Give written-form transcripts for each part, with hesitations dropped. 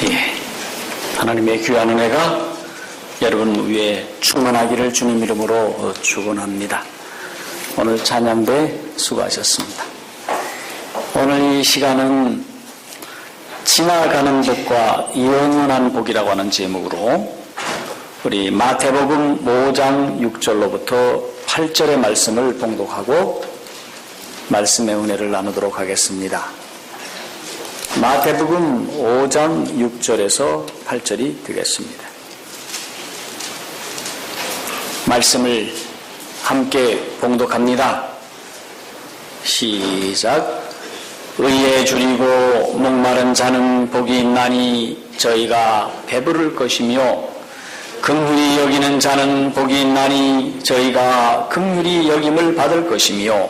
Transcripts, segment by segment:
예, 하나님의 귀한 은혜가 여러분 위에 충만하기를 주님 이름으로 축원합니다. 오늘 찬양대 수고하셨습니다. 오늘 이 시간은 지나가는 복과 영원한 복이라고 하는 제목으로 우리 마태복음 5장 6절로부터 8절의 말씀을 봉독하고 말씀의 은혜를 나누도록 하겠습니다. 마태복음 5장 6절에서 8절이 되겠습니다. 말씀을 함께 봉독합니다. 시작. 의에 줄이고 목마른 자는 복이 있나니 저희가 배부를 것이며 긍휼히 여기는 자는 복이 있나니 저희가 긍휼히 여김을 받을 것이며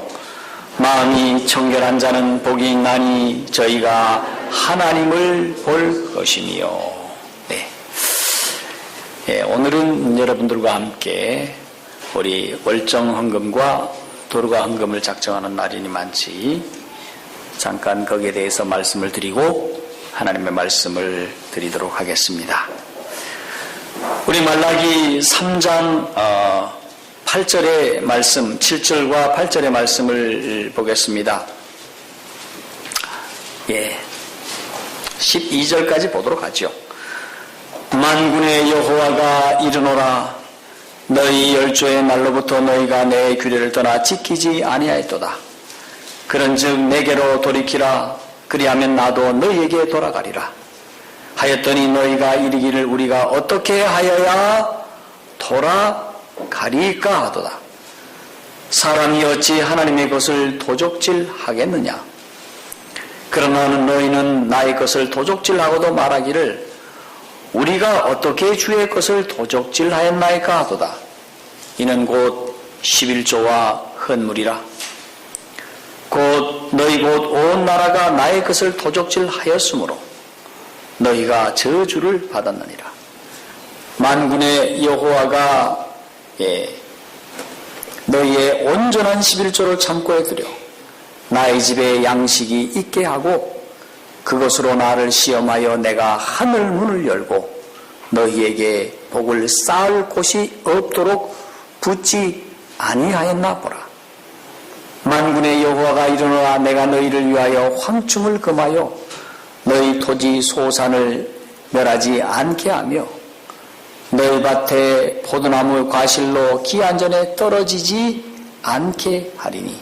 마음이 청결한 자는 복이 있나니 저희가 하나님을 볼 것이며. 네. 오늘은 여러분들과 함께 우리 월정 헌금과 도르가 헌금을 작정하는 날이니만치 잠깐 거기에 대해서 말씀을 드리고 하나님의 말씀을 드리도록 하겠습니다. 우리 말라기 3장 8절의 말씀, 7절과 8절의 말씀을 보겠습니다. 12절까지 보도록 하죠. 만군의 여호와가 이르노라. 너희 열조의 날로부터 너희가 내 규례를 떠나 지키지 아니하였도다. 그런즉 내게로 돌이키라. 그리하면 나도 너희에게 돌아가리라. 하였더니 너희가 이르기를 우리가 어떻게 하여야 돌아가리까 하도다. 사람이 어찌 하나님의 것을 도적질하겠느냐. 그러나 너희는 나의 것을 도적질하고도 말하기를 우리가 어떻게 주의 것을 도적질하였나이까 하도다. 이는 곧 11조와 헌물이라. 곧 너희 곧 온 나라가 나의 것을 도적질하였으므로 너희가 저주를 받았느니라. 만군의 여호와가 너희의 온전한 11조를 창고에 들여 나의 집에 양식이 있게 하고 그것으로 나를 시험하여 내가 하늘 문을 열고 너희에게 복을 쌓을 곳이 없도록 붙지 아니하였나 보라. 만군의 여호와가 이르노라. 내가 너희를 위하여 황충을 금하여 너희 토지 소산을 멸하지 않게 하며 너희 밭에 포도나무 과실로 기한전에 떨어지지 않게 하리니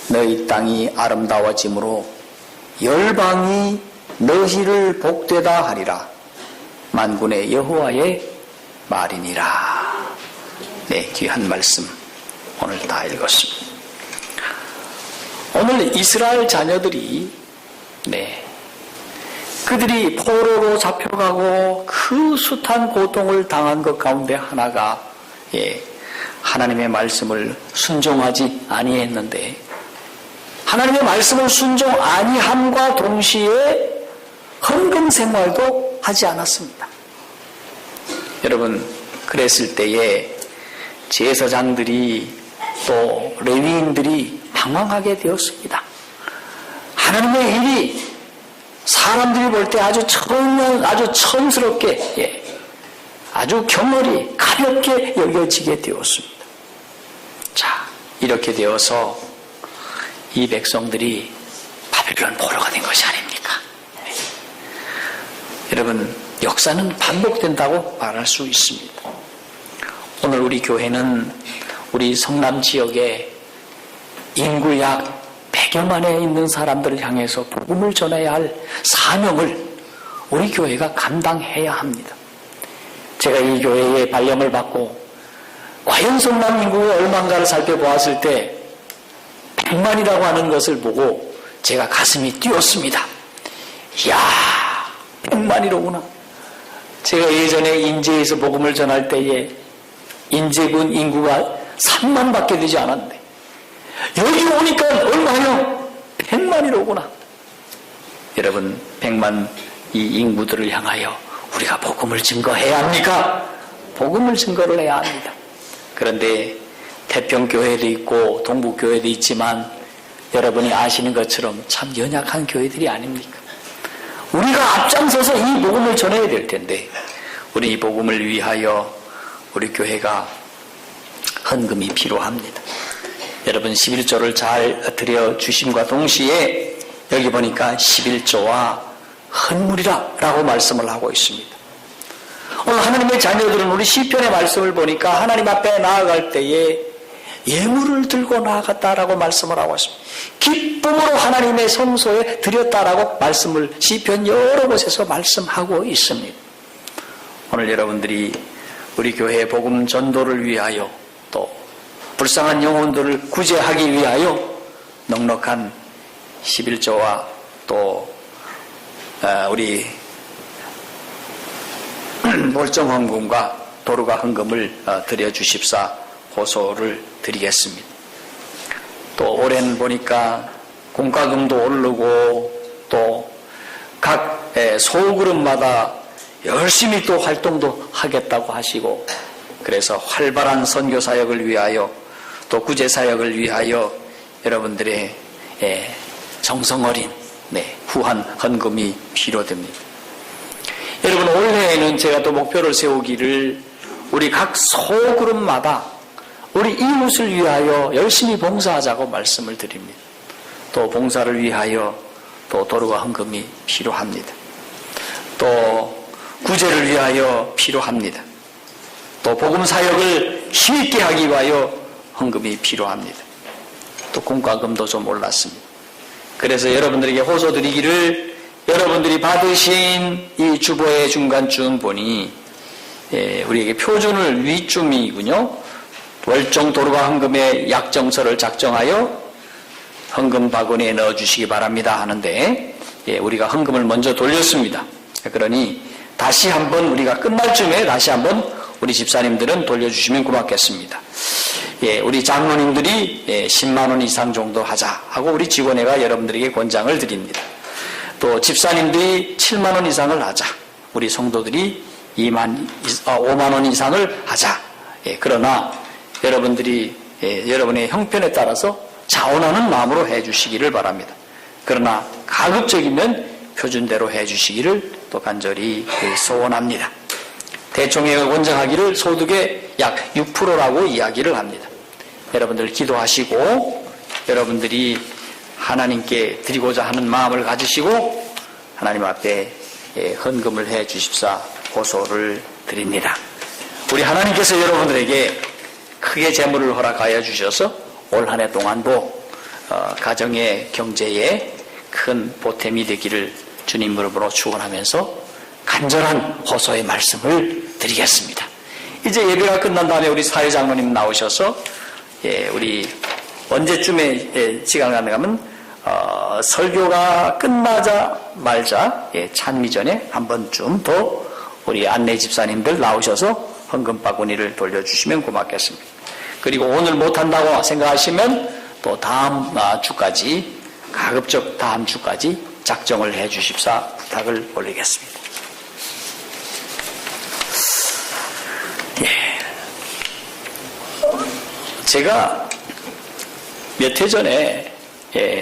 너희 땅이 아름다워짐으로 열방이 너희를 복되다 하리라. 만군의 여호와의 말이니라. 네, 귀한 말씀 오늘 다 읽었습니다. 오늘 이스라엘 자녀들이 그들이 포로로 잡혀가고 그 숱한 고통을 당한 것 가운데 하나가 하나님의 말씀을 순종하지 아니했는데 하나님의 말씀을 순종 아니함과 동시에 헌금 생활도 하지 않았습니다. 여러분, 그랬을 때에 제사장들이 또 레위인들이 당황하게 되었습니다. 하나님의 일이 사람들이 볼 때 아주 천스럽게 아주 경홀히 가볍게 여겨지게 되었습니다. 자, 이렇게 되어서 이 백성들이 바벨론 포로가 된 것이 아닙니까? 여러분, 역사는 반복된다고 말할 수 있습니다. 오늘 우리 교회는 우리 성남 지역에 인구 약 100여만에 있는 사람들을 향해서 복음을 전해야 할 사명을 우리 교회가 감당해야 합니다. 제가 이 교회에 발령을 받고 과연 성남 인구가 얼마인가를 살펴보았을 때 100만이라고 하는 것을 보고 제가 가슴이 뛰었습니다. 이야, 100만이로구나. 제가 예전에 인제에서 복음을 전할 때에 인제군 인구가 3만밖에 되지 않았는데 여기 오니까 얼마요? 100만이로구나. 여러분, 100만 이 인구들을 향하여 우리가 복음을 증거해야 합니까? 복음을 증거를 해야 합니다. 그런데 태평교회도 있고 동북교회도 있지만 여러분이 아시는 것처럼 참 연약한 교회들이 아닙니까? 우리가 앞장서서 이 복음을 전해야 될 텐데, 우리 이 복음을 위하여 우리 교회가 헌금이 필요합니다. 여러분 11조를 잘 드려주심과 동시에 여기 보니까 11조와 헌물이라 라고 말씀을 하고 있습니다. 오늘 하나님의 자녀들은 우리 시편의 말씀을 보니까 하나님 앞에 나아갈 때에 예물을 들고 나아갔다라고 말씀을 하고 있습니다. 기쁨으로 하나님의 성소에 드렸다라고 말씀을 시편 여러 곳에서 말씀하고 있습니다. 오늘 여러분들이 우리 교회의 복음 전도를 위하여 또 불쌍한 영혼들을 구제하기 위하여 넉넉한 11조와 또 우리 몰정헌금과 도루가 헌금을 드려주십사 호소를 드리겠습니다. 또 올해는 보니까 공과금도 오르고 또 각 소그룹마다 열심히 또 활동도 하겠다고 하시고, 그래서 활발한 선교사역을 위하여 또 구제사역을 위하여 여러분들의 정성어린 후한 헌금이 필요됩니다. 여러분 올해에는 제가 또 목표를 세우기를 우리 각 소그룹마다 우리 이웃을 위하여 열심히 봉사하자고 말씀을 드립니다. 또 봉사를 위하여 또 도루가 헌금이 필요합니다. 또 구제를 위하여 필요합니다. 또 복음 사역을 힘있게 하기 위하여 헌금이 필요합니다. 또 공과금도 좀 올랐습니다. 그래서 여러분들에게 호소드리기를, 여러분들이 받으신 이 주보의 중간쯤 보니 우리에게 표준을 위쯤이군요. 월정 도루가 헌금의 약정서를 작성하여 헌금 바구니에 넣어주시기 바랍니다 하는데, 우리가 헌금을 먼저 돌렸습니다. 그러니 다시 한번 우리가 끝날 쯤에 다시 한번 우리 집사님들은 돌려주시면 고맙겠습니다. 우리 장로님들이 10만 원 이상 정도 하자 하고 우리 직원회가 여러분들에게 권장을 드립니다. 또 집사님들이 7만 원 이상을 하자, 우리 성도들이 5만 원 이상을 하자. 그러나 여러분들이 여러분의 형편에 따라서 자원하는 마음으로 해주시기를 바랍니다. 그러나 가급적이면 표준대로 해주시기를 또 간절히 소원합니다. 대총회가 권장하기를 소득의 약 6%라고 이야기를 합니다. 여러분들 기도하시고 여러분들이 하나님께 드리고자 하는 마음을 가지시고 하나님 앞에 헌금을 해 주십사 호소를 드립니다. 우리 하나님께서 여러분들에게 크게 재물을 허락하여 주셔서 올 한 해 동안도 가정의 경제에 큰 보탬이 되기를 주님 이름으로 축원하면서 간절한 호소의 말씀을 드리겠습니다. 이제 예배가 끝난 다음에 우리 사회장로님 나오셔서 우리 언제쯤에 시간을 가면 설교가 끝나자 말자 찬미 전에 한 번쯤 더 우리 안내 집사님들 나오셔서 헌금 바구니를 돌려주시면 고맙겠습니다. 그리고 오늘 못한다고 생각하시면 또 다음 주까지, 가급적 다음 주까지 작정을 해 주십사 부탁을 올리겠습니다. 제가 몇 해 전에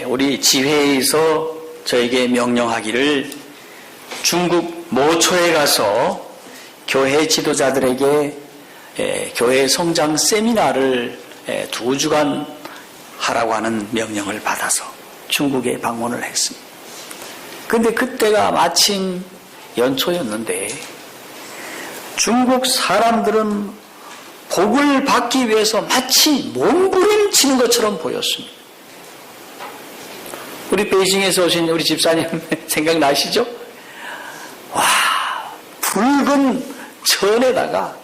우리 지회에서 저에게 명령하기를 중국 모초에 가서 교회 지도자들에게 교회 성장 세미나를 2주간 하라고 하는 명령을 받아서 중국에 방문을 했습니다. 근데 그때가 마침 연초였는데 중국 사람들은 복을 받기 위해서 마치 몸부림치는 것처럼 보였습니다. 우리 베이징에서 오신 우리 집사님 생각나시죠? 와, 붉은 천에다가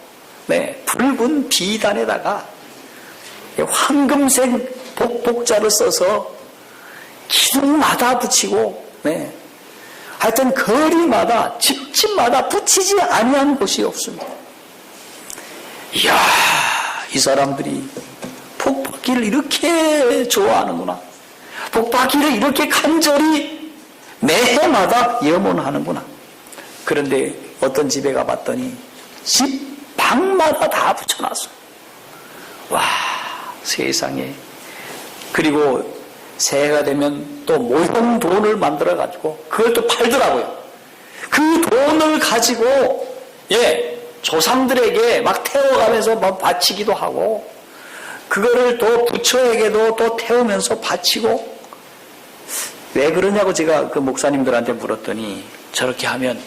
붉은 비단에다가 황금색 복자를 써서 기둥마다 붙이고 하여튼 거리마다 집집마다 붙이지 아니한 곳이 없습니다. 이야, 이 사람들이 복받기를 이렇게 좋아하는구나. 복받기를 이렇게 간절히 매해마다 염원하는구나. 그런데 어떤 집에 가봤더니 집 방마다 다 붙여놨어요. 와, 세상에. 그리고 새해가 되면 또 모형 돈을 만들어가지고 그걸 또 팔더라고요. 그 돈을 가지고 조상들에게 막 태워가면서 막 바치기도 하고, 그거를 또 부처에게도 또 태우면서 바치고. 왜 그러냐고 제가 그 목사님들한테 물었더니, 저렇게 하면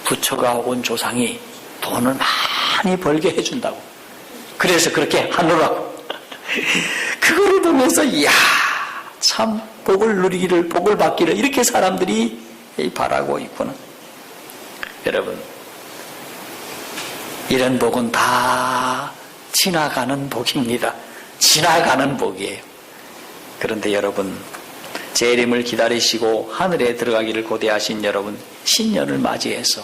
부처가 온 조상이 돈을 많이 벌게 해준다고. 그래서 그렇게 하느라고. 그거를 보면서 이야, 참 복을 누리기를, 복을 받기를 이렇게 사람들이 바라고 있구나. 여러분, 이런 복은 다 지나가는 복입니다. 지나가는 복이에요. 그런데 여러분, 재림을 기다리시고 하늘에 들어가기를 고대하신 여러분, 신년을 맞이해서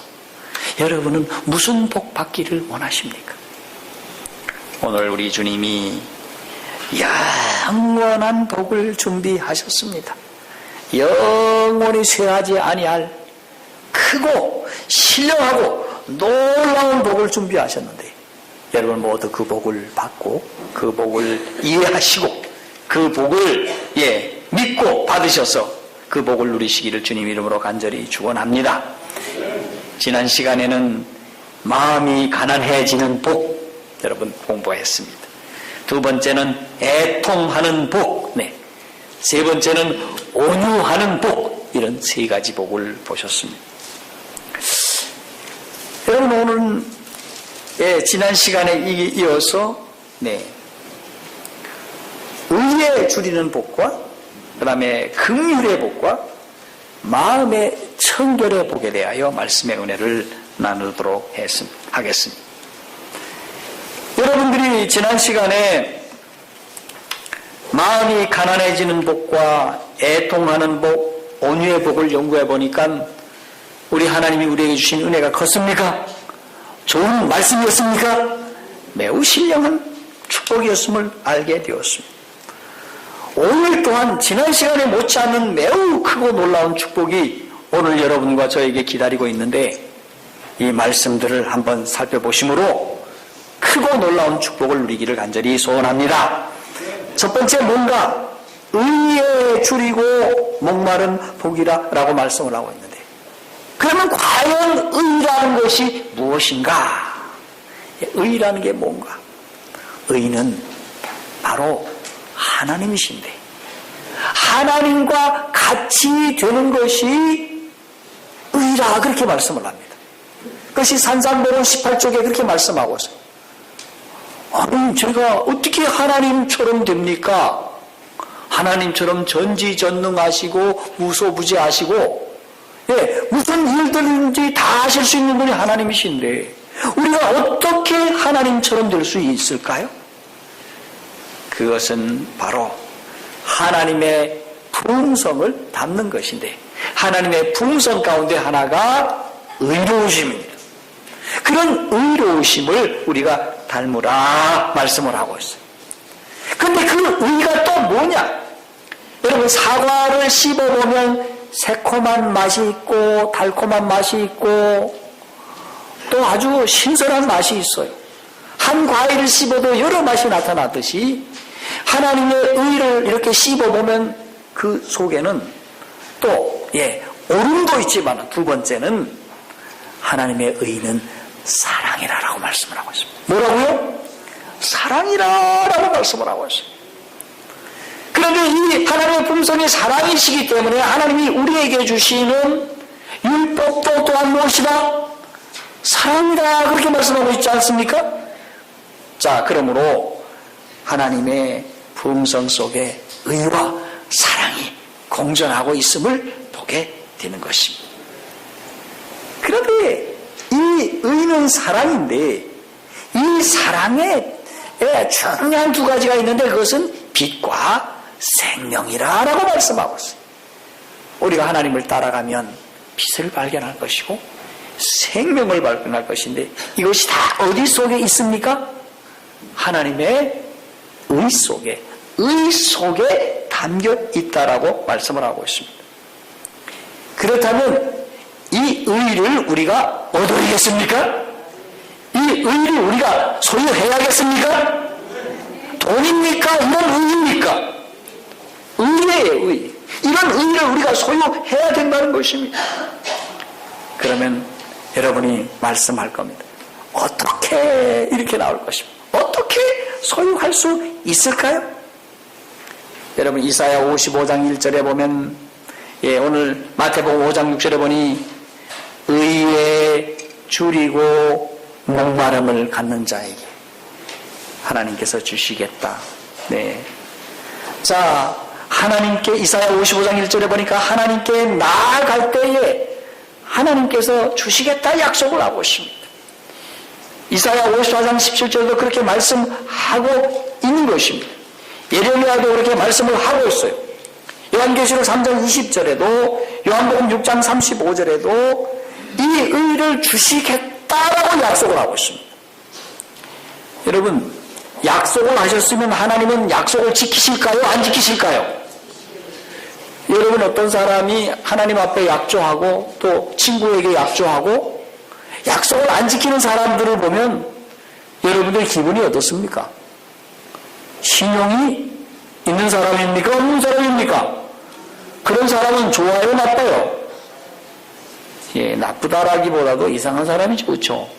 여러분은 무슨 복 받기를 원하십니까? 오늘 우리 주님이 영원한 복을 준비하셨습니다. 영원히 쇠하지 아니할 크고 신령하고 놀라운 복을 준비하셨는데, 여러분 모두 그 복을 받고 그 복을 이해하시고 그 복을 믿고 받으셔서 그 복을 누리시기를 주님 이름으로 간절히 축원합니다. 지난 시간에는 마음이 가난해지는 복 여러분 공부했습니다. 두 번째는 애통하는 복, 세 번째는 온유하는 복, 이런 세 가지 복을 보셨습니다. 여러분 오늘은 지난 시간에 이어서 의에 줄이는 복과 그 다음에 긍휼의 복과 마음의 청결의 복에 대하여 말씀의 은혜를 나누도록 하겠습니다. 여러분들이 지난 시간에 마음이 가난해지는 복과 애통하는 복, 온유의 복을 연구해 보니까 우리 하나님이 우리에게 주신 은혜가 컸습니까? 좋은 말씀이었습니까? 매우 신령한 축복이었음을 알게 되었습니다. 오늘 또한 지난 시간에 못지않은 매우 크고 놀라운 축복이 오늘 여러분과 저에게 기다리고 있는데, 이 말씀들을 한번 살펴보심으로 크고 놀라운 축복을 누리기를 간절히 소원합니다. 첫 번째, 뭔가 의에 줄이고 목마른 복이라고 말씀을 하고 있는데, 그러면 과연 의라는 것이 무엇인가? 의라는 게 뭔가? 의는 바로 하나님이신데, 하나님과 같이 되는 것이 의라, 그렇게 말씀을 합니다. 그것이 산상보론 18쪽에 그렇게 말씀하고 있어요. 아니, 제가 어떻게 하나님처럼 됩니까? 하나님처럼 전지전능하시고 무소부지하시고 무슨 일들인지 다 하실 수 있는 분이 하나님이신데 우리가 어떻게 하나님처럼 될 수 있을까요? 그것은 바로 하나님의 품성을 담는 것인데, 하나님의 품성 가운데 하나가 의로우심입니다. 그런 의로우심을 우리가 닮으라 말씀을 하고 있어요. 그런데 그 의가 또 뭐냐? 여러분, 사과를 씹어보면 새콤한 맛이 있고 달콤한 맛이 있고 또 아주 신선한 맛이 있어요. 한 과일을 씹어도 여러 맛이 나타나듯이 하나님의 의를 이렇게 씹어보면 그 속에는 또 오름도 있지만, 두 번째는 하나님의 의는 사랑이라라고 말씀을 하고 있습니다. 뭐라고요? 사랑이라라고 말씀을 하고 있습니다. 그런데 이 하나님의 품성이 사랑이시기 때문에 하나님이 우리에게 주시는 율법도 또한 무엇이다? 사랑이다, 그렇게 말씀하고 있지 않습니까? 자, 그러므로 하나님의 품성 속에 의와 사랑이 공존하고 있음을 보게 되는 것입니다. 그런데 이 의는 사랑인데, 이 사랑에 중요한 두 가지가 있는데 그것은 빛과 생명이라고 말씀하고 있어요. 우리가 하나님을 따라가면 빛을 발견할 것이고 생명을 발견할 것인데, 이것이 다 어디 속에 있습니까? 하나님의 의 속에 담겨 있다라고 말씀을 하고 있습니다. 그렇다면 이 의를 우리가 얻어야겠습니까? 이 의를 우리가 소유해야겠습니까? 돈입니까? 이런 의입니까? 의예요, 의. 이런 의를 우리가 소유해야 된다는 것입니다. 그러면 여러분이 말씀할 겁니다. 어떻게 이렇게 나올 것입니까? 어떻게 소유할 수 있을까요? 여러분 이사야 55장 1절에 보면 오늘 마태복음 5장 6절에 보니 의에 줄이고 목마름을 갖는 자에게 하나님께서 주시겠다. 네. 자, 하나님께 이사야 55장 1절에 보니까 하나님께 나아갈 때에 하나님께서 주시겠다 약속을 하고 있습니다. 이사야 54장 17절도 그렇게 말씀하고 있는 것입니다. 예레미야도 그렇게 말씀을 하고 있어요. 요한계시록 3장 20절에도 요한복음 6장 35절에도 이 의를 주시겠다라고 약속을 하고 있습니다. 여러분 약속을 하셨으면 하나님은 약속을 지키실까요? 안 지키실까요? 여러분 어떤 사람이 하나님 앞에 약조하고 또 친구에게 약조하고 약속을 안 지키는 사람들을 보면 여러분들 기분이 어떻습니까? 신용이 있는 사람입니까? 없는 사람입니까? 그런 사람은 좋아요? 나빠요? 나쁘다라기보다도 이상한 사람이죠. 그렇죠?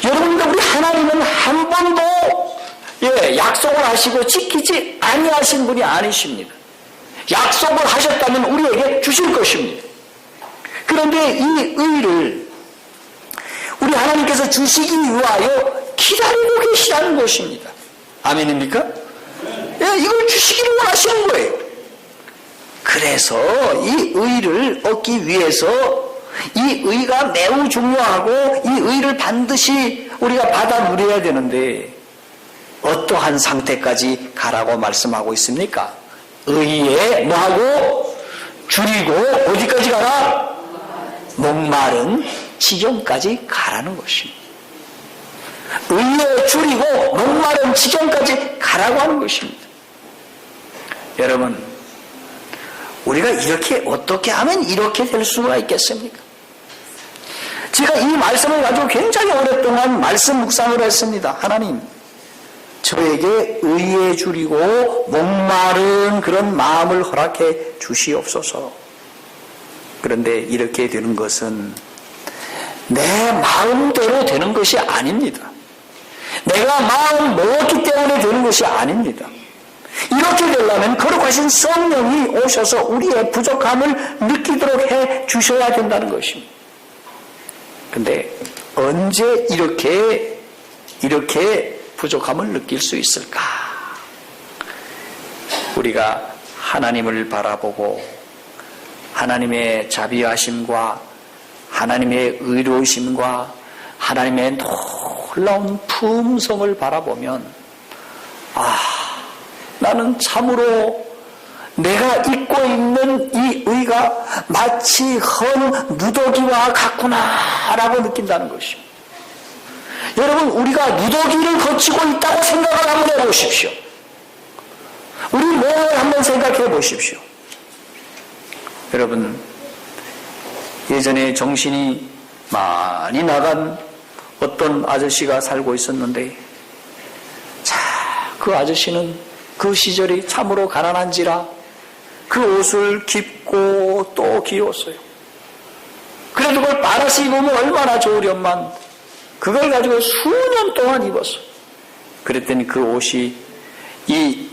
여러분들 우리 하나님은 한 번도 약속을 하시고 지키지 아니하신 분이 아니십니다. 약속을 하셨다면 우리에게 주실 것입니다. 그런데 이 의를 우리 하나님께서 주시기 위하여 기다리고 계시다는 것입니다. 아멘입니까? 이걸 주시기를 원하시는 거예요. 그래서 이 의를 얻기 위해서 이 의가 매우 중요하고 이 의를 반드시 우리가 받아 누려야 되는데 어떠한 상태까지 가라고 말씀하고 있습니까? 의에 뭐하고 줄이고 어디까지 가라? 목마른 지경까지 가라는 것입니다. 의에 줄이고 목마른 지경까지 가라고 하는 것입니다. 여러분 우리가 이렇게 어떻게 하면 이렇게 될 수가 있겠습니까? 제가 이 말씀을 가지고 굉장히 오랫동안 말씀 묵상을 했습니다. 하나님 저에게 의에 줄이고 목마른 그런 마음을 허락해 주시옵소서. 그런데 이렇게 되는 것은 내 마음대로 되는 것이 아닙니다. 내가 마음 먹었기 때문에 되는 것이 아닙니다. 이렇게 되려면 거룩하신 성령이 오셔서 우리의 부족함을 느끼도록 해 주셔야 된다는 것입니다. 근데 언제 이렇게 부족함을 느낄 수 있을까? 우리가 하나님을 바라보고 하나님의 자비하심과 하나님의 의로우심과 하나님의 놀라운 품성을 바라보면 나는 참으로 내가 입고 있는 이 의가 마치 헌 누더기와 같구나라고 느낀다는 것입니다. 여러분 우리가 누더기를 거치고 있다고 생각을 한번 해보십시오. 우리 몸을 한번 생각해 보십시오. 여러분 예전에 정신이 많이 나간 어떤 아저씨가 살고 있었는데 그 아저씨는 그 시절이 참으로 가난한지라 그 옷을 깊고 또 길었어요. 그래도 그걸 빨아서 입으면 얼마나 좋으련만 그걸 가지고 수년 동안 입었어요. 그랬더니 그 옷이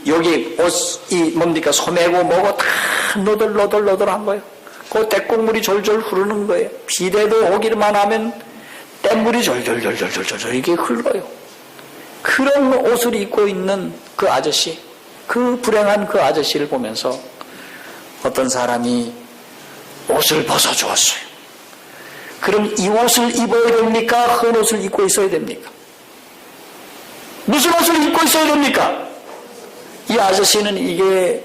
여기 옷이 뭡니까 소매고 뭐고 다 너덜너덜한 거예요. 그 떼국물이 졸졸 흐르는 거예요. 비대도 오기만 하면 뗏물이 졸졸 이게 흘러요. 그런 옷을 입고 있는 그 아저씨, 그 불행한 그 아저씨를 보면서 어떤 사람이 옷을 벗어주었어요. 그럼 이 옷을 입어야 됩니까? 헌 옷을 입고 있어야 됩니까? 무슨 옷을 입고 있어야 됩니까? 이 아저씨는 이게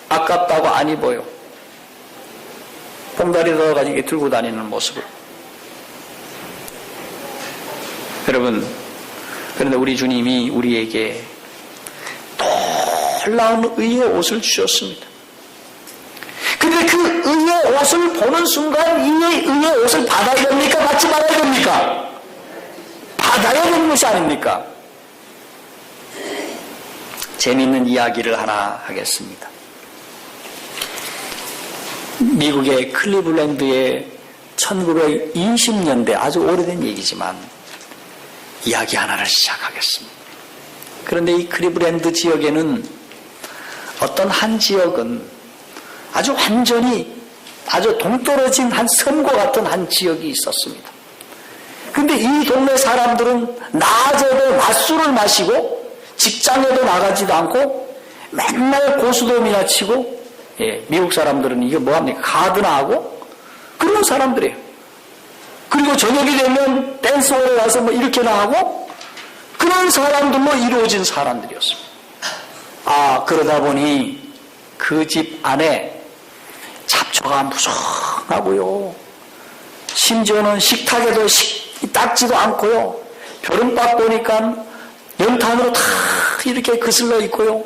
아깝다고 안 입어요. 봉다리 넣어가지고 들고 다니는 모습을. 여러분, 그런데 우리 주님이 우리에게 놀라운 의의 옷을 주셨습니다. 근데 그 의의 옷을 보는 순간 이 의의 옷을 받아야 됩니까? 받지 말아야 됩니까? 받아야 되는 것이 아닙니까? 재미있는 이야기를 하나 하겠습니다. 미국의 클리블랜드에 1920년대 아주 오래된 얘기지만 이야기 하나를 시작하겠습니다. 그런데 이 클리브랜드 지역에는 어떤 한 지역은 아주 완전히 아주 동떨어진 한 섬과 같은 한 지역이 있었습니다. 근데 이 동네 사람들은 낮에도 낮술을 마시고 직장에도 나가지도 않고 맨날 고수돔이나 치고, 미국 사람들은 이게 뭐합니까? 가드나 하고 그런 사람들이에요. 그리고 저녁이 되면 댄스홀에 가서 뭐 이렇게나 하고 그런 사람들로 이루어진 사람들이었습니다. 그러다 보니 그 집 안에 잡초가 무성하고요. 심지어는 식탁에도 닦지도 않고요. 벼른박 보니까 연탄으로 다 이렇게 그슬러 있고요.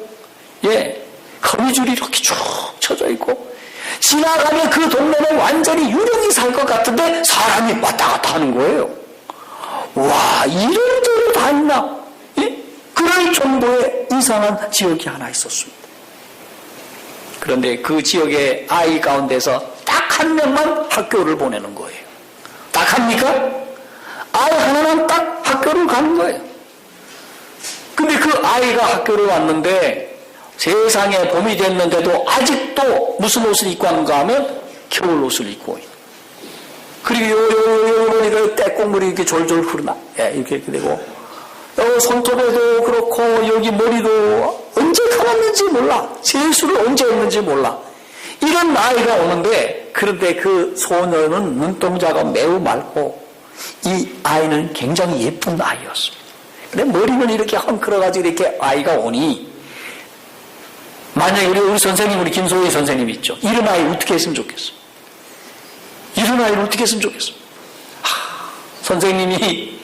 거미줄이 이렇게 쭉 쳐져 있고, 지나가면 그 동네는 완전히 유령이 살 것 같은데 사람이 왔다 갔다 하는 거예요. 와, 이런 데를 다 있나? 그럴 정도의 이상한 지역이 하나 있었습니다. 그런데 그 지역의 아이 가운데서 딱 한 명만 학교를 보내는 거예요. 딱 합니까? 아이 하나는 딱 학교를 가는 거예요. 근데 그 아이가 학교를 왔는데 세상에 봄이 됐는데도 아직도 무슨 옷을 입고 왔는가 하면 겨울 옷을 입고 있는. 그리고 요 떼국물이 이렇게 졸졸 흐르나? 이렇게 되고, 손톱에도 그렇고 여기 머리도 언제 감았는지 몰라. 세수를 언제 했는지 몰라. 이런 아이가 오는데, 그런데 그 소녀는 눈동자가 매우 맑고 이 아이는 굉장히 예쁜 아이였습니다. 근데 머리는 이렇게 헝클어가지고 이렇게 아이가 오니, 만약에 우리 선생님, 우리 김소희 선생님 있죠. 이런 아이 어떻게 했으면 좋겠어? 이런 아이를 어떻게 했으면 좋겠어? 선생님이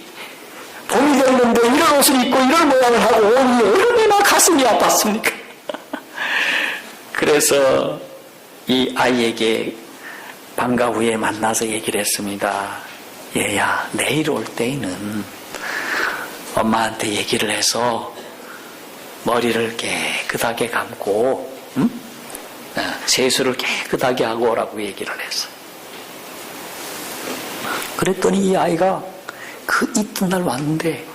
봄이 됐는데 이런 옷을 입고 이런 모양을 하고 오니 얼마나 가슴이 아팠습니까? 그래서 이 아이에게 방과 후에 만나서 얘기를 했습니다. 얘야, 내일 올 때에는 엄마한테 얘기를 해서 머리를 깨끗하게 감고, 세수를 깨끗하게 하고 오라고 얘기를 했어. 그랬더니 이 아이가 그 이튿날 왔는데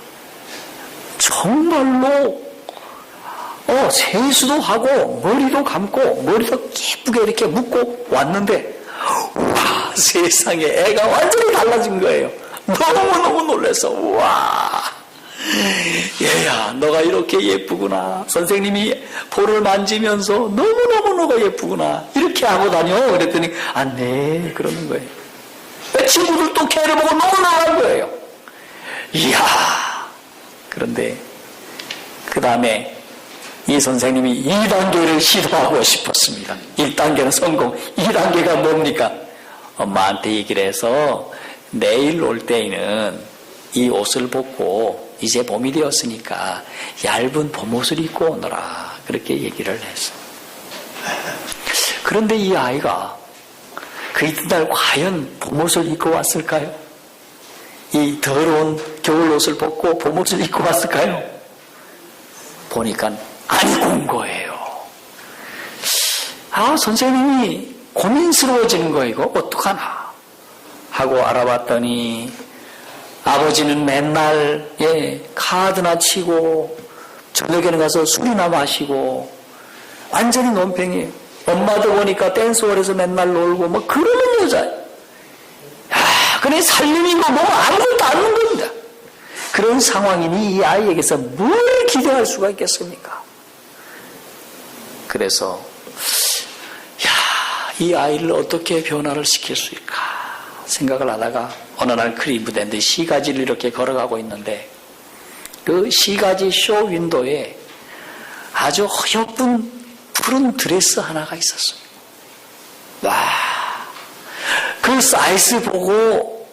정말로 세수도 하고 머리도 감고 머리도 예쁘게 이렇게 묶고 왔는데, 와, 세상에 애가 완전히 달라진 거예요. 너무너무 놀라서, 와, 얘야, 너가 이렇게 예쁘구나. 선생님이 볼을 만지면서 너무너무 너가 예쁘구나. 이렇게 하고 다녀. 그랬더니, 네, 그러는 거예요. 친구들도 걔를 보고 너무 나간 거예요. 이야. 그런데 그 다음에 이 선생님이 2단계를 시도하고 싶었습니다. 1단계는 성공, 2단계가 뭡니까? 엄마한테 얘기를 해서 내일 올 때에는 이 옷을 벗고 이제 봄이 되었으니까 얇은 봄옷을 입고 오너라. 그렇게 얘기를 했어. 그런데 이 아이가 그 이튿날 과연 봄옷을 입고 왔을까요? 이 더러운 겨울옷을 벗고 봄옷을 입고 왔을까요? 보니까 아니고 온 거예요. 선생님이 고민스러워지는 거예요. 이거 어떡하나 하고 알아봤더니 아버지는 맨날 카드나 치고 저녁에는 가서 술이나 마시고 완전히 논팽이에요. 엄마도 보니까 댄스홀에서 맨날 놀고 뭐 그러는 여자예요. 그래 살림이고 뭐 아무것도 안 하는 겁니다. 그런 상황이니 이 아이에게서 뭘 기대할 수가 있겠습니까? 그래서 이 아이를 어떻게 변화를 시킬 수 있을까 생각을 하다가 어느 날 클리브랜드 시가지를 이렇게 걸어가고 있는데 그 시가지 쇼 윈도에 아주 예쁜 푸른 드레스 하나가 있었습니다. 와, 그 사이즈 보고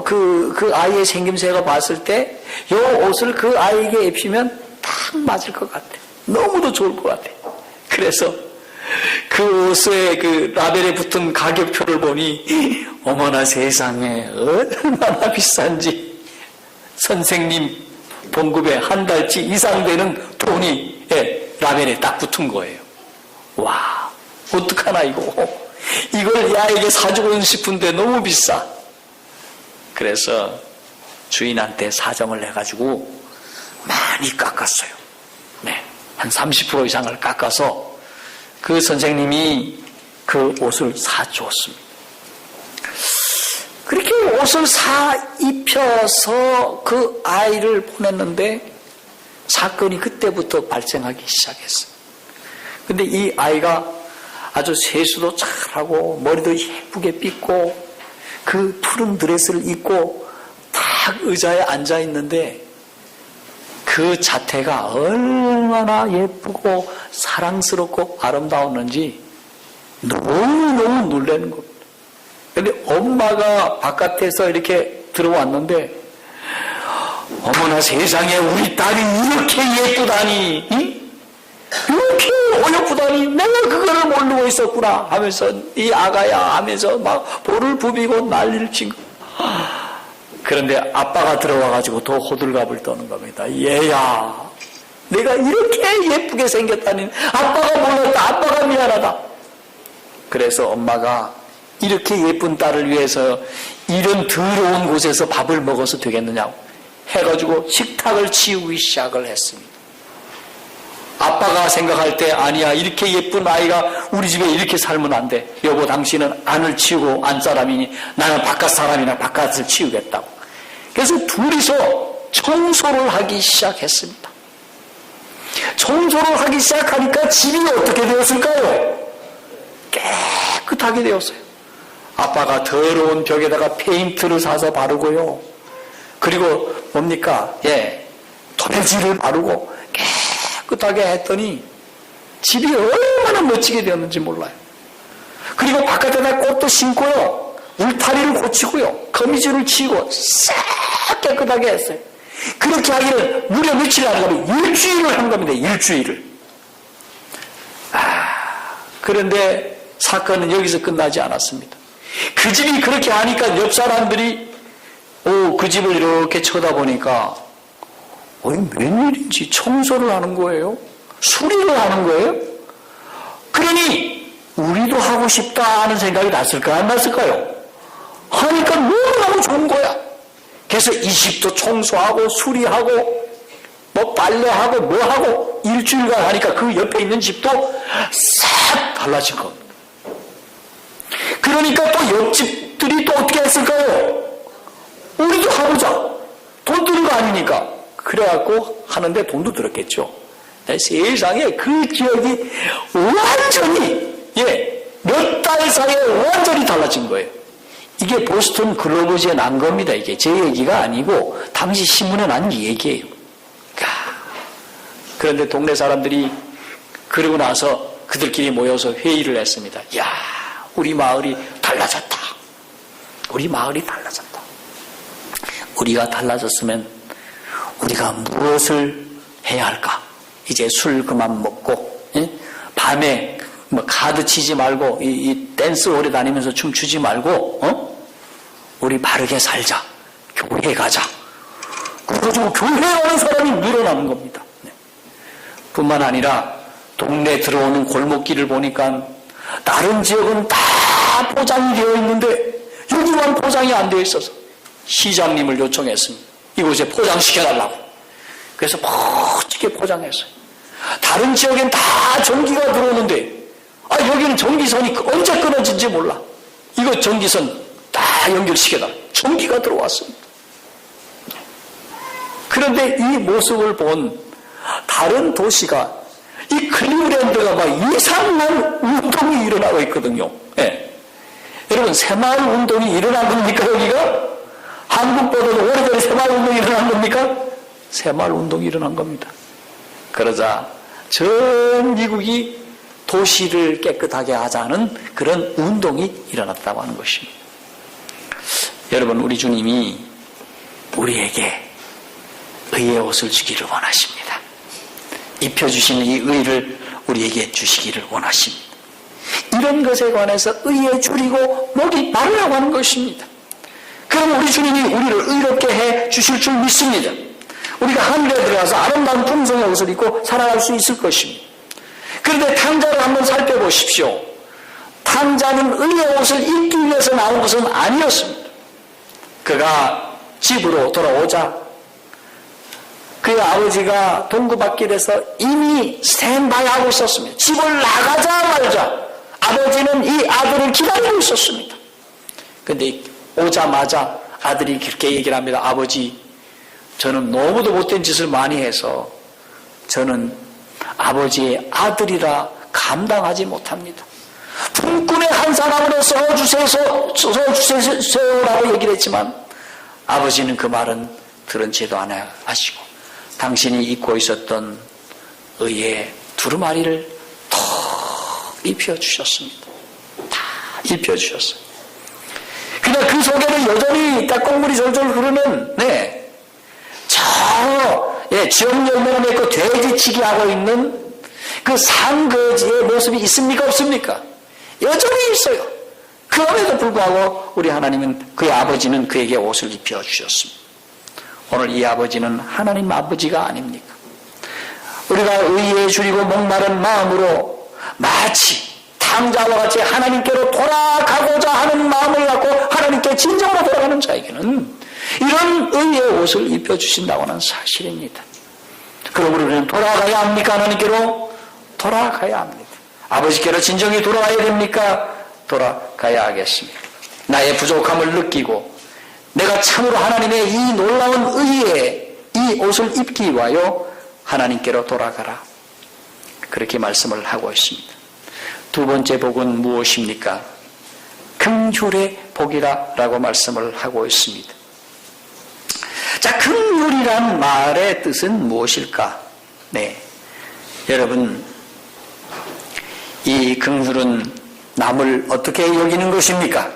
그 아이의 생김새가 봤을 때 이 옷을 그 아이에게 입히면 딱 맞을 것 같아. 너무도 좋을 것 같아. 그래서 그 옷에 그 라벨에 붙은 가격표를 보니 어머나 세상에 얼마나 비싼지 선생님 봉급에 한 달치 이상 되는 돈이 라벨에 딱 붙은 거예요. 와, 어떡하나 이거. 이걸 이 아이에게 사주고 싶은데 너무 비싸. 그래서 주인한테 사정을 해가지고 많이 깎았어요. 네, 한 30% 이상을 깎아서 그 선생님이 그 옷을 사주었습니다. 그렇게 옷을 사 입혀서 그 아이를 보냈는데 사건이 그때부터 발생하기 시작했어요. 근데 이 아이가 아주 세수도 잘하고 머리도 예쁘게 빗고 그 푸른 드레스를 입고 딱 의자에 앉아 있는데 그 자태가 얼마나 예쁘고 사랑스럽고 아름다웠는지 너무너무 놀라는 겁니다. 근데 엄마가 바깥에서 이렇게 들어왔는데 어머나 세상에 우리 딸이 이렇게 예쁘다니, 이렇게 어여쁘다니 내가 그거를 모르고 있었구나 하면서 이 아가야 하면서 막 볼을 부비고 난리를 친 거. 그런데 아빠가 들어와가지고 더 호들갑을 떠는 겁니다. 얘야, 내가 이렇게 예쁘게 생겼다니 아빠가 몰랐다, 아빠가 미안하다. 그래서 엄마가 이렇게 예쁜 딸을 위해서 이런 더러운 곳에서 밥을 먹어서 되겠느냐고 해가지고 식탁을 치우기 시작을 했습니다. 아빠가 생각할 때 아니야, 이렇게 예쁜 아이가 우리 집에 이렇게 살면 안 돼. 여보, 당신은 안을 치우고 안 사람이니 나는 바깥 사람이나 바깥을 치우겠다고. 그래서 둘이서 청소를 하기 시작했습니다. 청소를 하기 시작하니까 집이 어떻게 되었을까요? 깨끗하게 되었어요. 아빠가 더러운 벽에다가 페인트를 사서 바르고요. 그리고 뭡니까? 도배지를 바르고 깨끗하게 했더니 집이 얼마나 멋지게 되었는지 몰라요. 그리고 바깥에다 꽃도 심고요. 울타리를 고치고요. 거미줄을 치고 싹 깨끗하게 했어요. 그렇게 하기를 무려 며칠 안 가면 일주일을 한 겁니다. 일주일을. 그런데 사건은 여기서 끝나지 않았습니다. 그 집이 그렇게 하니까 옆 사람들이 그 집을 이렇게 쳐다보니까 웬일인지 청소를 하는 거예요? 수리를 하는 거예요? 그러니 우리도 하고 싶다 하는 생각이 났을까요? 안 났을까요? 하니까 너무너무 좋은 거야. 그래서 이 집도 청소하고 수리하고 뭐 빨래하고 뭐하고 일주일간 하니까 그 옆에 있는 집도 싹 달라진 겁니다. 그러니까 또 옆집들이 또 어떻게 했을까요? 우리도 해보자. 돈 드는 거 아니니까. 그래갖고 하는데 돈도 들었겠죠. 세상에 그 지역이 완전히 몇 달 사이에 완전히 달라진 거예요. 이게 보스턴 글로브지에 난 겁니다. 이게 제 얘기가 아니고 당시 신문에 난 얘기예요. 그런데 동네 사람들이 그러고 나서 그들끼리 모여서 회의를 했습니다. 야, 우리 마을이 달라졌다. 우리 마을이 달라졌다. 우리가 달라졌으면 우리가 무엇을 해야 할까? 이제 술 그만 먹고, 밤에 뭐 카드 치지 말고, 이 댄스홀에 다니면서 춤추지 말고, 우리 바르게 살자. 교회 가자. 그래가지고 교회 가는 사람이 늘어나는 겁니다. 뿐만 아니라 동네 들어오는 골목길을 보니까 다른 지역은 다 포장이 되어 있는데 여기만 포장이 안 되어 있어서 시장님을 요청했습니다. 이곳에 포장시켜달라고. 그래서 멋지게 포장했어요. 다른 지역엔 다 전기가 들어오는데 여기는 전기선이 언제 끊어진지 몰라. 이거 전기선 다 연결시켜달라. 전기가 들어왔습니다. 그런데 이 모습을 본 다른 도시가 이 클리브랜드가 막 이상한 운동이 일어나고 있거든요. 여러분, 새마을 운동이 일어난 겁니까, 여기가? 한국보다도 오래전에 새마을 운동이 일어난 겁니까? 새마을 운동이 일어난 겁니다. 그러자 전 미국이 도시를 깨끗하게 하자는 그런 운동이 일어났다고 하는 것입니다. 여러분, 우리 주님이 우리에게 의의 옷을 주기를 원하십니다. 입혀주시는 이 의를 우리에게 주시기를 원하십니다. 이런 것에 관해서 의에 줄이고 목이 마르라고 하는 것입니다. 그럼 우리 주님이 우리를 의롭게 해 주실 줄 믿습니다. 우리가 하늘에 들어가서 아름다운 품성의 옷을 입고 살아갈 수 있을 것입니다. 그런데 탕자를 한번 살펴보십시오. 탕자는 의의 옷을 입기 위해서 나온 것은 아니었습니다. 그가 집으로 돌아오자 그의 아버지가 동구밭길에서 이미 스탠바이 하고 있었습니다. 집을 나가자 말자 아버지는 이 아들을 기다리고 있었습니다. 그런데 오자마자 아들이 그렇게 얘기를 합니다. 아버지, 저는 너무도 못된 짓을 많이 해서 저는 아버지의 아들이라 감당하지 못합니다. 품꾼의 한 사람으로 써주세요라고 얘기를 했지만 아버지는 그 말은 들은 채도 안 하시고 당신이 입고 있었던 의의 두루마리를 턱 입혀주셨습니다. 다 입혀주셨어요. 그러나 그 속에는 여전히 땀방울이 졸졸 흐르는 지역 열매를 맺고 돼지치기 하고 있는 그 상거지의 모습이 있습니까 없습니까? 여전히 있어요. 그럼에도 불구하고 우리 하나님은 그의 아버지는 그에게 옷을 입혀주셨습니다. 오늘 이 아버지는 하나님 아버지가 아닙니까? 우리가 의에 줄이고 목마른 마음으로 마치 탕자와 같이 하나님께로 돌아가고자 하는 마음을 갖고 하나님께 진정으로 돌아가는 자에게는 이런 의의 옷을 입혀주신다고 하는 사실입니다. 그러므로 우리는 돌아가야 합니까? 하나님께로 돌아가야 합니다. 아버지께로 진정히 돌아가야 됩니까? 돌아가야 하겠습니다. 나의 부족함을 느끼고 내가 참으로 하나님의 이 놀라운 의에 이 옷을 입기 위하여 하나님께로 돌아가라. 그렇게 말씀을 하고 있습니다. 두 번째 복은 무엇입니까? 긍휼의 복이라 라고 말씀을 하고 있습니다. 자, 긍휼이란 말의 뜻은 무엇일까? 여러분, 이 긍휼은 남을 어떻게 여기는 것입니까?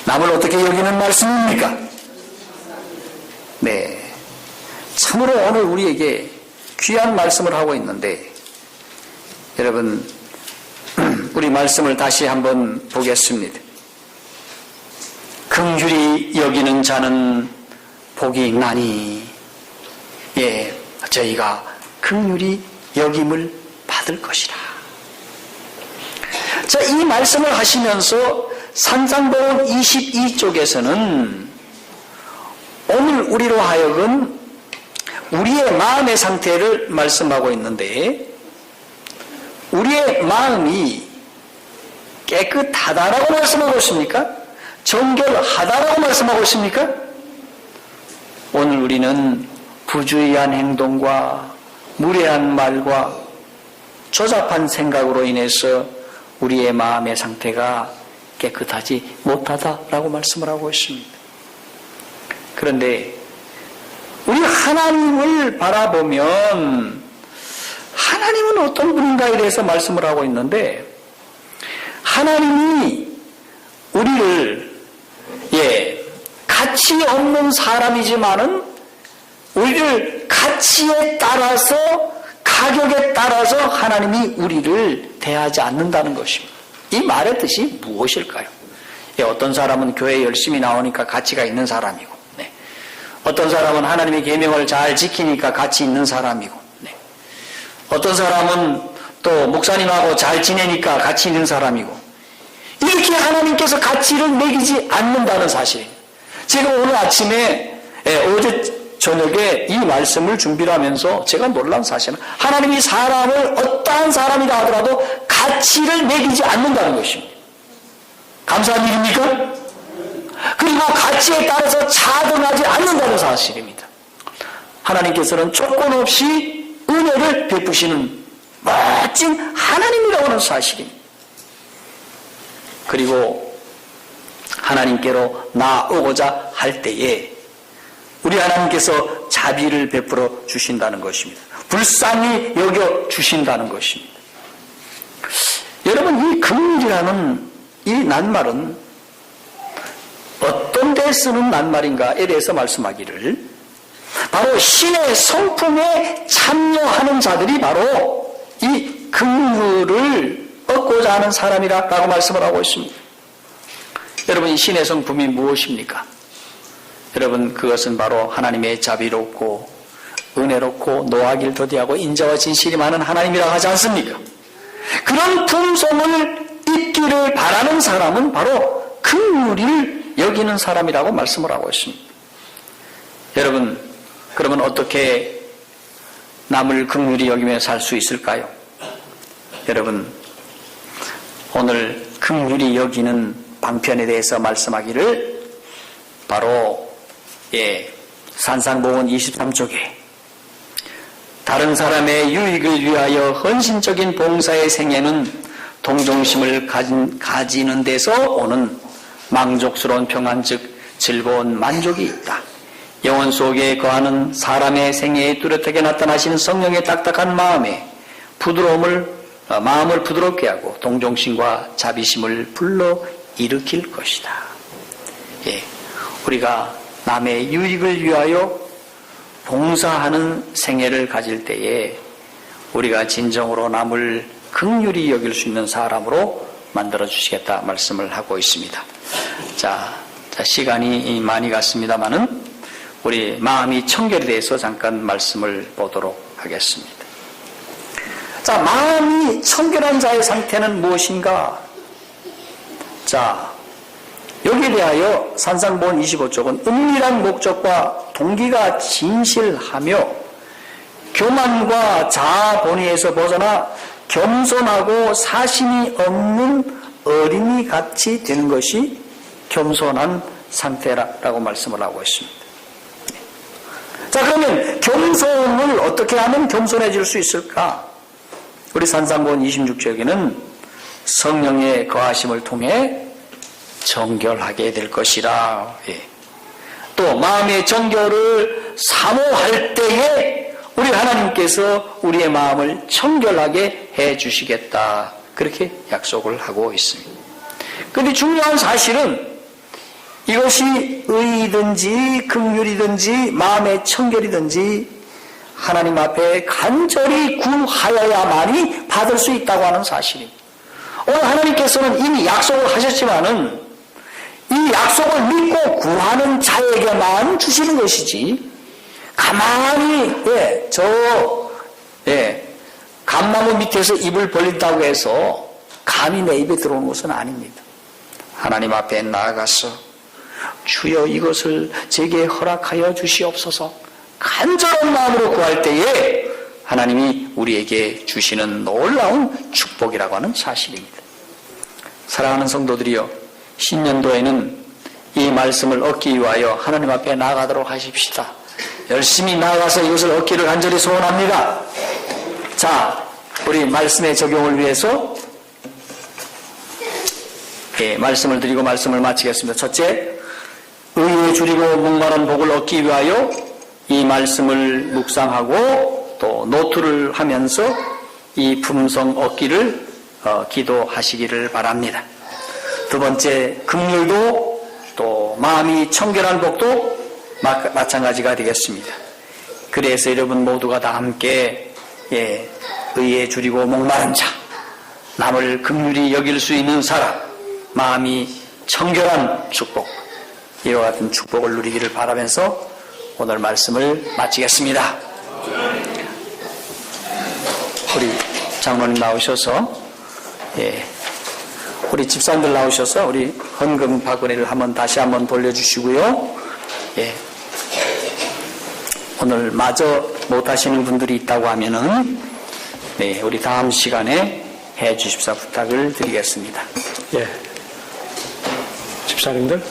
남을 어떻게 여기는 말씀입니까? 참으로 오늘 우리에게 귀한 말씀을 하고 있는데, 여러분, 우리 말씀을 다시 한번 보겠습니다. 긍휼히 여기는 자는 복이 있나니, 저희가 긍휼히 여김을 받을 것이라. 자, 이 말씀을 하시면서 산상복음 22쪽에서는 오늘 우리로 하여금 우리의 마음의 상태를 말씀하고 있는데, 우리의 마음이 깨끗하다라고 말씀하고 있습니까? 정결하다라고 말씀하고 있습니까? 오늘 우리는 부주의한 행동과 무례한 말과 조잡한 생각으로 인해서 우리의 마음의 상태가 깨끗하지 못하다라고 말씀을 하고 있습니다. 그런데 우리 하나님을 바라보면 하나님은 어떤 분인가에 대해서 말씀을 하고 있는데, 하나님이 우리를 가치 없는 사람이지만은 우리를 가치에 따라서 가격에 따라서 하나님이 우리를 대하지 않는다는 것입니다. 이 말의 뜻이 무엇일까요? 어떤 사람은 교회에 열심히 나오니까 가치가 있는 사람이고, 어떤 사람은 하나님의 계명을 잘 지키니까 가치 있는 사람이고, 어떤 사람은 또 목사님하고 잘 지내니까 가치 있는 사람이고, 이렇게 하나님께서 가치를 매기지 않는다는 사실입니다. 제가 오늘 아침에 어제 저녁에 이 말씀을 준비를 하면서 제가 놀란 사실은 하나님이 사람을 어떠한 사람이라 하더라도 가치를 매기지 않는다는 것입니다. 감사한 일입니까? 그리고 가치에 따라서 차등하지 않는다는 사실입니다. 하나님께서는 조건 없이 은혜를 베푸시는 멋진 하나님이라고 하는 사실입니다. 그리고 하나님께로 나오고자 할 때에 우리 하나님께서 자비를 베풀어 주신다는 것입니다. 불쌍히 여겨 주신다는 것입니다. 여러분, 이 긍휼이라는 이 낱말은 어떤 데 쓰는 낱말인가에 대해서 말씀하기를, 바로 신의 성품에 참여하는 자들이 바로 이 긍휼을 얻고자 하는 사람이라고 말씀을 하고 있습니다. 여러분, 이 신의 성품이 무엇입니까? 여러분, 그것은 바로 하나님의 자비롭고 은혜롭고 노하기를 더디하고 인자와 진실이 많은 하나님이라고 하지 않습니까? 그런 품성을 입기를 바라는 사람은 바로 긍휼을 여기는 사람이라고 말씀을 하고 있습니다. 여러분, 그러면 어떻게 남을 긍휼히 여기며 살 수 있을까요? 여러분, 오늘 긍휼히 여기는 방편에 대해서 말씀하기를 바로 산상보훈 23쪽에 다른 사람의 유익을 위하여 헌신적인 봉사의 생애는 동정심을 가지는 데서 오는 만족스러운 평안 즉 즐거운 만족이 있다. 영혼 속에 거하는 사람의 생애에 뚜렷하게 나타나신 성령의 딱딱한 마음을 부드럽게 하고 동정심과 자비심을 불러 일으킬 것이다. 우리가 남의 유익을 위하여 봉사하는 생애를 가질 때에 우리가 진정으로 남을 긍휼히 여길 수 있는 사람으로 만들어 주시겠다 말씀을 하고 있습니다. 자, 시간이 많이 갔습니다마는 우리 마음이 청결에 대해서 잠깐 말씀을 보도록 하겠습니다. 자, 마음이 청결한 자의 상태는 무엇인가? 자, 여기에 대하여 산상보훈 25쪽은 은밀한 목적과 동기가 진실하며 교만과 자아 본의에서 벗어나 겸손하고 사심이 없는 어린이같이 되는 것이 겸손한 상태라고 말씀을 하고 있습니다. 자, 그러면 겸손을 어떻게 하면 겸손해질 수 있을까? 우리 산상보훈 26쪽에는 성령의 거하심을 통해 정결하게 될 것이라. 또 마음의 정결을 사모할 때에 우리 하나님께서 우리의 마음을 청결하게 해 주시겠다. 그렇게 약속을 하고 있습니다. 그런데 중요한 사실은 이것이 의이든지 긍휼이든지 마음의 청결이든지 하나님 앞에 간절히 구하여야만이 받을 수 있다고 하는 사실입니다. 오늘 하나님께서는 이미 약속을 하셨지만은 이 약속을 믿고 구하는 자에게만 주시는 것이지 가만히 감나무 밑에서 입을 벌린다고 해서 감이 내 입에 들어오는 것은 아닙니다. 하나님 앞에 나아가서 주여 이것을 제게 허락하여 주시옵소서 간절한 마음으로 구할 때에 하나님이 우리에게 주시는 놀라운 축복이라고 하는 사실입니다. 사랑하는 성도들이여, 신년도에는 이 말씀을 얻기 위하여 하나님 앞에 나아가도록 하십시다. 열심히 나아가서 이것을 얻기를 간절히 소원합니다. 자, 우리 말씀의 적용을 위해서 말씀을 드리고 말씀을 마치겠습니다. 첫째, 의에 줄이고 목마른 복을 얻기 위하여 이 말씀을 묵상하고 또 노트를 하면서 이 품성 얻기를 기도하시기를 바랍니다. 두 번째, 긍휼도 또 마음이 청결한 복도 마찬가지가 되겠습니다. 그래서 여러분 모두가 다 함께 의에 줄이고 목마른 자, 남을 긍휼히 여길 수 있는 사람, 마음이 청결한 축복, 이와 같은 축복을 누리기를 바라면서 오늘 말씀을 마치겠습니다. 우리 장로님 나오셔서 우리 집사님들 나오셔서 우리 헌금 바구니를 다시 한번 돌려주시고요. 오늘 마저 못하시는 분들이 있다고 하면은 우리 다음 시간에 해 주십사 부탁을 드리겠습니다. 집사님들